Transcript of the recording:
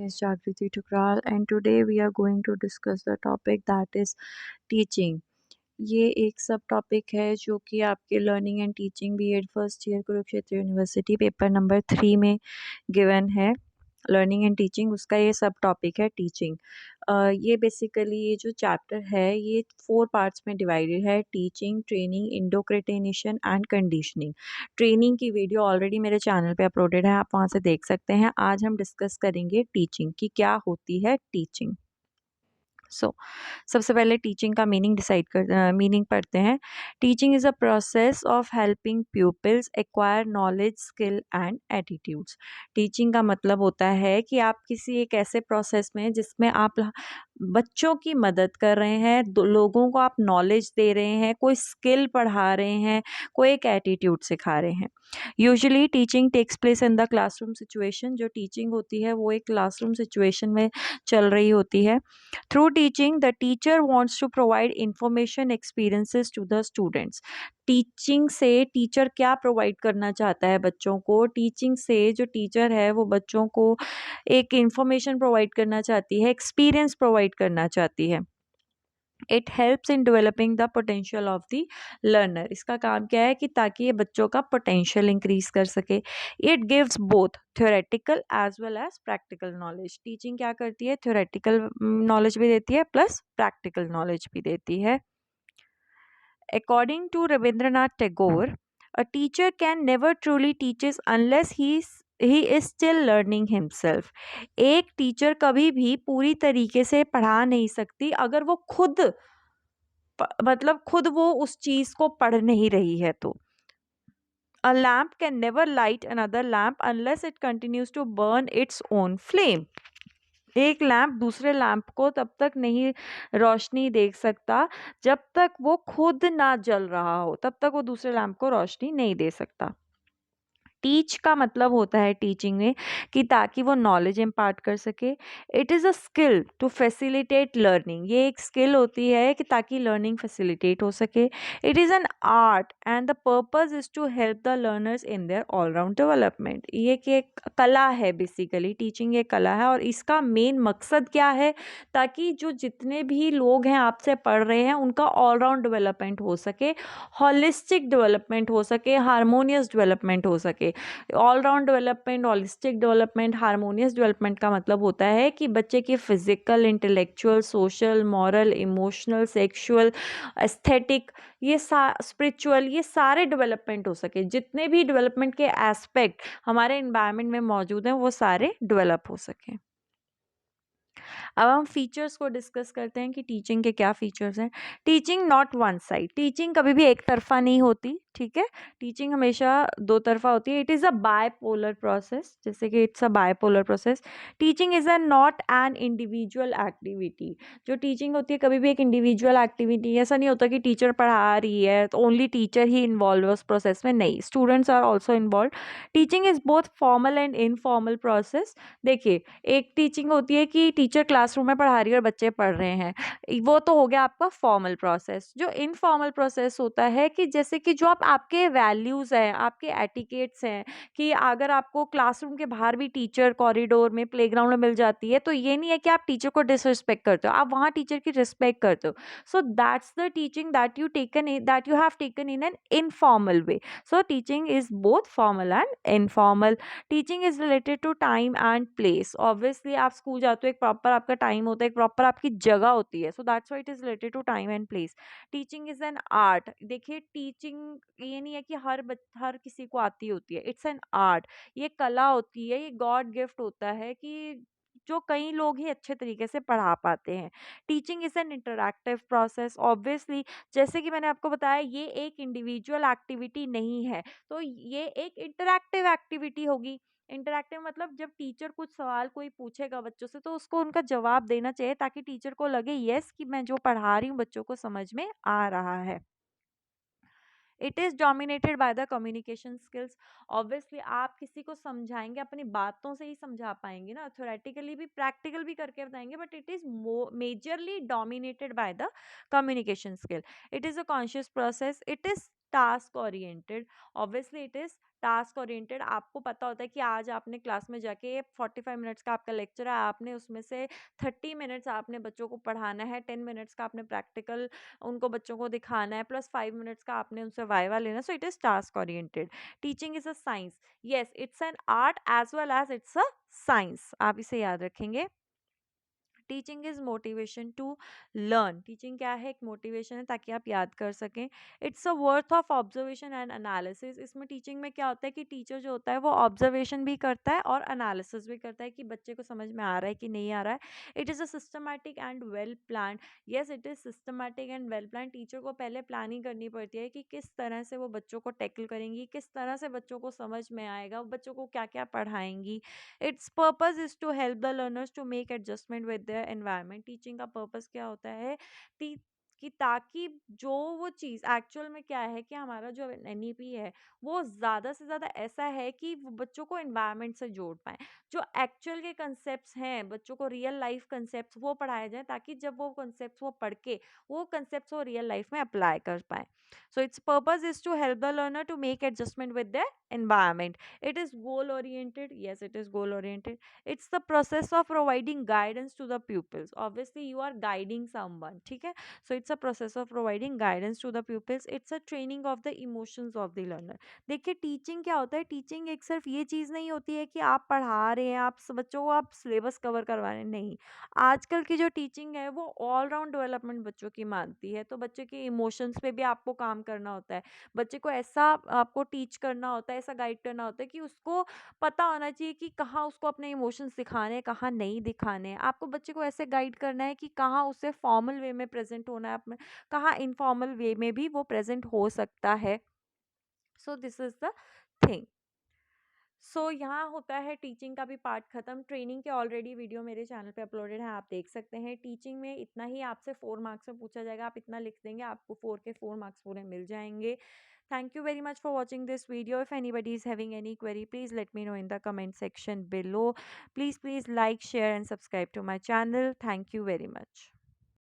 is Jagriti Tukral and today we are going to discuss the topic that is teaching. ये एक सब topic है जो कि आपके learning and teaching BEd first year Kurukshetra university paper number 3 में given है। लर्निंग एंड टीचिंग उसका ये सब टॉपिक है टीचिंग। ये बेसिकली ये जो चैप्टर है ये 4 पार्ट्स में डिवाइडेड है। Teaching, training, indoctrination and conditioning. Training की वीडियो ऑलरेडी मेरे चैनल पे अपलोडेड है, आप वहाँ से देख सकते हैं। आज हम डिस्कस करेंगे टीचिंग की क्या होती है टीचिंग। सबसे पहले टीचिंग का मीनिंग पढ़ते हैं। Teaching is a process of helping peoples acquire knowledge, skill and attitudes. Teaching का मतलब होता है कि आप किसी एक ऐसे प्रोसेस में जिसमें आप बच्चों की मदद कर रहे हैं, लोगों को आप नॉलेज दे रहे हैं, कोई स्किल पढ़ा रहे हैं, कोई एक एटीट्यूड सिखा रहे हैं। Usually teaching takes place in the classroom situation. जो टीचिंग होती है वो एक क्लासरूम सिचुएशन में चल रही होती है। Through teaching, the teacher wants to provide information experiences to the students. Teaching से टीचर क्या प्रोवाइड करना चाहता है बच्चों को? टीचिंग से जो टीचर है वो बच्चों को एक इंफॉर्मेशन प्रोवाइड करना चाहती है, एक्सपीरियंस प्रोवाइड करना चाहती है। It helps in developing the potential of the learner. इसका काम क्या है कि ताकि ये बच्चों का पोटेंशियल इंक्रीज कर सके। It gives both theoretical as well as practical knowledge. Teaching क्या करती है? थ्योरेटिकल नॉलेज भी देती है प्लस प्रैक्टिकल नॉलेज भी देती है। According to Rabindranath Tagore, a teacher can never truly teaches unless he is still learning himself. एक टीचर कभी भी पूरी तरीके से पढ़ा नहीं सकती अगर वो खुद वो उस चीज को पढ़ नहीं रही है तो। A lamp can never light another lamp unless it continues to burn its own flame. एक लैंप दूसरे लैंप को तब तक नहीं रोशनी दे सकता जब तक वो खुद ना जल रहा हो, तब तक वो दूसरे लैंप को रोशनी नहीं दे सकता। टीच का मतलब होता है टीचिंग में कि ताकि वो नॉलेज इम्पार्ट कर सके। It is a skill to facilitate learning. ये एक स्किल होती है कि ताकि लर्निंग फैसिलिटेट हो सके। It is an art and the purpose is to help the learners in their all round development. ये कि एक कला है, बेसिकली टीचिंग एक कला है और इसका मेन मकसद क्या है? ताकि जो जितने भी लोग हैं आपसे पढ़ रहे हैं उनका ऑलराउंड डेवलपमेंट हो सके, हॉलिस्टिक डेवलपमेंट हो सके, हारमोनियस डेवलपमेंट हो सके। All round development, holistic development, harmonious development का मतलब होता है कि बच्चे की physical, intellectual, social, moral, emotional, sexual, aesthetic, ये स्पिरिचुअल, ये सारे डेवलपमेंट हो सके। जितने भी डेवलपमेंट के एस्पेक्ट हमारे एनवायरनमेंट में मौजूद हैं वो सारे डेवलप हो सकें। अब हम फीचर्स को डिस्कस करते हैं कि टीचिंग के क्या फीचर्स हैं। Teaching not one side. Teaching कभी भी एक तरफा नहीं होती, ठीक है। टीचिंग हमेशा दो तरफा होती है। It is a bipolar process, जैसे कि it's a bipolar process. Teaching is a not an individual activity. जो टीचिंग होती है कभी भी एक इंडिविजुअल एक्टिविटी, ऐसा नहीं होता कि टीचर पढ़ा रही है तो ओनली टीचर ही इन्वॉल्व है उस प्रोसेस में, नहीं, students are also involve. Teaching is both formal and informal process. देखिए, एक टीचिंग होती है कि टीचर क्लासरूम में पढ़ा रही है और बच्चे पढ़ रहे हैं, वो तो हो गया आपका फॉर्मल प्रोसेस। जो इनफॉर्मल प्रोसेस होता है कि जैसे कि जो आपके वैल्यूज़ हैं, आपके एटिकेट्स हैं, कि अगर आपको क्लासरूम के बाहर भी टीचर कॉरिडोर में, प्लेग्राउंड में मिल जाती है तो ये नहीं है कि आप टीचर को डिसरिस्पेक्ट करते हो, आप वहाँ टीचर की रिस्पेक्ट करते हो। So that's the teaching that you have taken in an informal way. So teaching is both formal and informal. Teaching is related to time and place. Obviously आप school जाते हो, एक प्रॉपर आपका time होता है, एक प्रॉपर आपकी जगह होती है। So that's why it is related to time and place. Teaching is an art. देखिए, टीचिंग ये नहीं है कि हर किसी को आती होती है, इट्स एन आर्ट। ये कला होती है, ये गॉड गिफ्ट होता है कि जो कई लोग ही अच्छे तरीके से पढ़ा पाते हैं। Teaching is N interactive process. Obviously, जैसे कि मैंने आपको बताया, ये एक इंडिविजुअल एक्टिविटी नहीं है, तो ये एक इंटरैक्टिव एक्टिविटी होगी। इंटरैक्टिव मतलब जब टीचर कुछ सवाल कोई पूछेगा बच्चों से तो उसको उनका जवाब देना चाहिए ताकि टीचर को लगे यस कि मैं जो पढ़ा रही हूँ बच्चों को समझ में आ रहा है। It is dominated by the communication skills. Obviously आप किसी को समझाएंगे, अपनी बातों से ही समझा पाएंगे ना, थ्योरेटिकली भी प्रैक्टिकल भी करके बताएंगे, but it is majorly dominated by the communication skill. It is a conscious process. It is task oriented, obviously it is task oriented. आपको पता होता है कि आज आपने क्लास में जाके 45 मिनट्स का आपका लेक्चर है, आपने उसमें से 30 मिनट्स आपने बच्चों को पढ़ाना है, 10 मिनट्स का आपने प्रैक्टिकल उनको बच्चों को दिखाना है, प्लस 5 मिनट्स का आपने उनसे वाइवा लेना है। So it is task oriented. Teaching is a science, yes it's an art as well as it's a science, आप इसे याद रखेंगे। Teaching is motivation to learn, teaching क्या है, एक मोटिवेशन है ताकि आप याद कर सकें। It's a worth of observation and analysis, इसमें टीचिंग में क्या होता है कि टीचर जो होता है वो ऑब्जर्वेशन भी करता है और एनालिसिस भी करता है कि बच्चे को समझ में आ रहा है कि नहीं आ रहा है। It is a systematic and well plan, yes it is systematic and well plan. Teacher को पहले प्लानिंग करनी पड़ती है कि किस तरह से वो बच्चों को टैकल करेंगी, किस तरह से बच्चों को समझ में आएगा, बच्चों को क्या क्या पढ़ाएंगी। Its purpose is to help the learners to make adjustment with their environment. Teaching का पर्पस क्या होता है टी कि ताकि जो वो चीज़ एक्चुअल में क्या है कि हमारा जो एनईपी है वो ज़्यादा से ज़्यादा ऐसा है कि वो बच्चों को एनवायरनमेंट से जोड़ पाए। जो एक्चुअल के कंसेप्ट्स हैं बच्चों को रियल लाइफ कंसेप्ट्स वो पढ़ाए जाए ताकि जब वो कंसेप्ट्स वो पढ़ के वो कंसेप्ट्स वो रियल लाइफ में अप्लाई कर पाए। So its purpose is to help the learner to make adjustment with the environment. It is goal oriented, yes it is goal oriented. It's the process of providing guidance to the pupils, obviously you are guiding someone, ठीक है। So it's a process of providing guidance to the pupils. It's a training of the emotions of the learner. देखिए teaching क्या होता है, teaching एक सिर्फ ये चीज़ नहीं होती है कि आप पढ़ा रहे हैं, आप बच्चों को आप सिलेबस कवर करवा रहे हैं, नहीं। आजकल की जो टीचिंग है वो ऑल राउंड डेवलपमेंट बच्चों की मानती है। तो बच्चे के इमोशंस पे भी आपको काम करना होता है, बच्चे को ऐसा आपको टीच करना होता है, ऐसा गाइड करना होता है कि उसको पता होना चाहिए कि कहाँ उसको अपने इमोशंस दिखाने हैं, कहाँ नहीं दिखाने हैं। आपको बच्चे को ऐसे गाइड करना है कि कहाँ उसे फॉर्मल वे में प्रेजेंट होना है, अपने कहाँ इनफॉर्मल वे में भी वो प्रेजेंट हो सकता है। So this is the thing. So यहाँ होता है टीचिंग का भी पार्ट खत्म। ट्रेनिंग के ऑलरेडी वीडियो मेरे चैनल पे अपलोडेड है, आप देख सकते हैं। टीचिंग में इतना ही आपसे 4 मार्क्स में पूछा जाएगा, आप इतना लिख देंगे आपको 4 के 4 मार्क्स पूरे मिल जाएंगे। Thank you very much for watching this video. If anybody is having any query, please let me know in the comment section below. Please like, share and subscribe to my channel. Thank you very much.